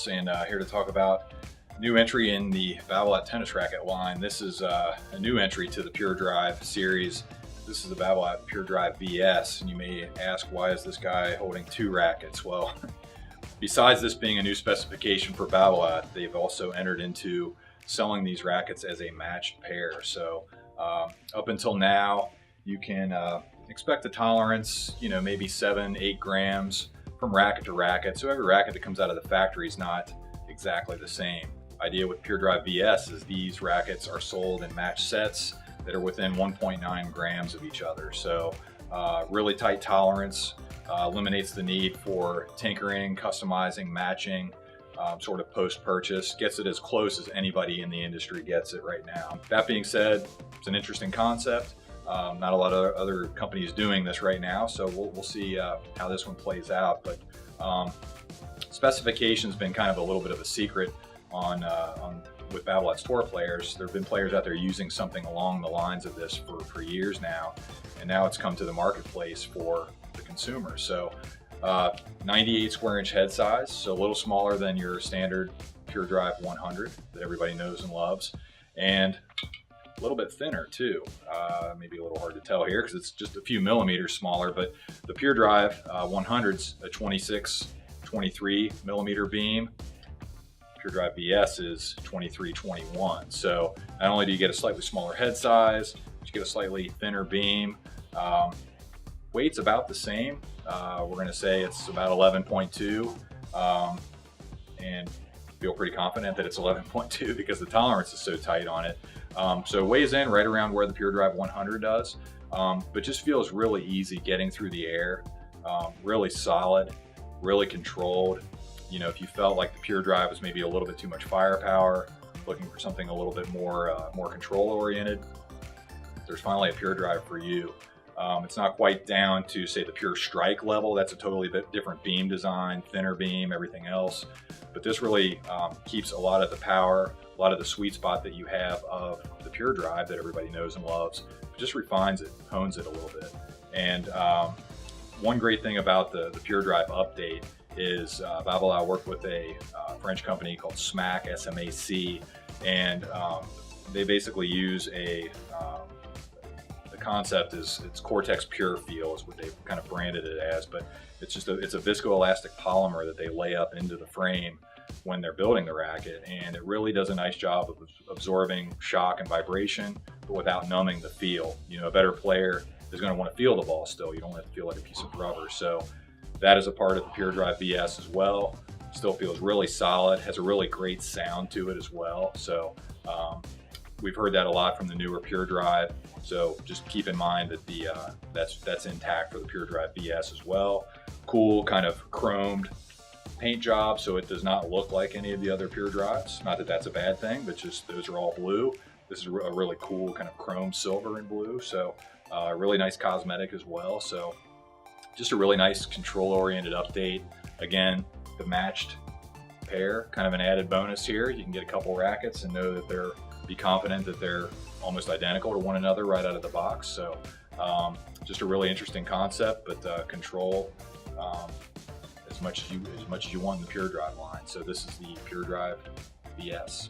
Lawrence, and here to talk about new entry in the Babolat tennis racket line. This is a new entry to the Pure Drive series. This is the Babolat Pure Drive VS, and you may ask, why is this guy holding two rackets? Well, besides this being a new specification for Babolat, they've also entered into selling these rackets as a matched pair. So up until now, you can expect a tolerance, maybe 7-8 grams from racket to racket. So every racket that comes out of the factory is not exactly the same. Idea with Pure Drive VS is these rackets are sold in match sets that are within 1.9 grams of each other. So really tight tolerance, eliminates the need for tinkering, customizing, matching, sort of post-purchase, gets it as close as anybody in the industry gets it right now. That being said, it's an interesting concept. Not a lot of other companies doing this right now, so we'll see how this one plays out. But specification's been kind of a little bit of a secret with Babolat's tour players. There have been players out there using something along the lines of this for years now, and now it's come to the marketplace for the consumer. So 98 square inch head size, so a little smaller than your standard Pure Drive 100 that everybody knows and loves, and a little bit thinner too. Maybe a little hard to tell here because it's just a few millimeters smaller, but the Pure Drive 100's a 23 millimeter beam. Pure Drive VS is 21. So not only do you get a slightly smaller head size, but you get a slightly thinner beam. Weight's about the same. We're going to say it's about 11.2, and feel pretty confident that it's 11.2 because the tolerance is so tight on it. So it weighs in right around where the Pure Drive 100 does, but just feels really easy getting through the air, really solid, really controlled. If you felt like the Pure Drive was maybe a little bit too much firepower, looking for something a little bit more control oriented, there's finally a Pure Drive for you. It's not quite down to, say, the Pure Strike level. That's a totally different beam design, thinner beam, everything else. But this really keeps a lot of the power, a lot of the sweet spot that you have of the Pure Drive that everybody knows and loves. It just refines it, hones it a little bit. And one great thing about the Pure Drive update is Babolat worked with a French company called SMAC, S-M-A-C, and they basically use the concept is it's Cortex Pure Feel is what they've kind of branded it as, but it's a viscoelastic polymer that they lay up into the frame when they're building the racket, and it really does a nice job of absorbing shock and vibration, but without numbing the feel. A better player is going to want to feel the ball still. You don't want it to feel like a piece of rubber. So that is a part of the Pure Drive VS as well. Still feels really solid, has a really great sound to it as well. So we've heard that a lot from the newer Pure Drive. So just keep in mind that that's intact for the Pure Drive VS as well. Cool kind of chromed paint job, so it does not look like any of the other Pure Drives. Not that that's a bad thing, but just those are all blue. This is a really cool kind of chrome silver and blue. So really nice cosmetic as well. So just a really nice control-oriented update. Again, the matched pair, kind of an added bonus here. You can get a couple rackets and know that be confident that they're almost identical to one another right out of the box. So just a really interesting concept, but control as much as you want in the Pure Drive line. So this is the Pure Drive VS.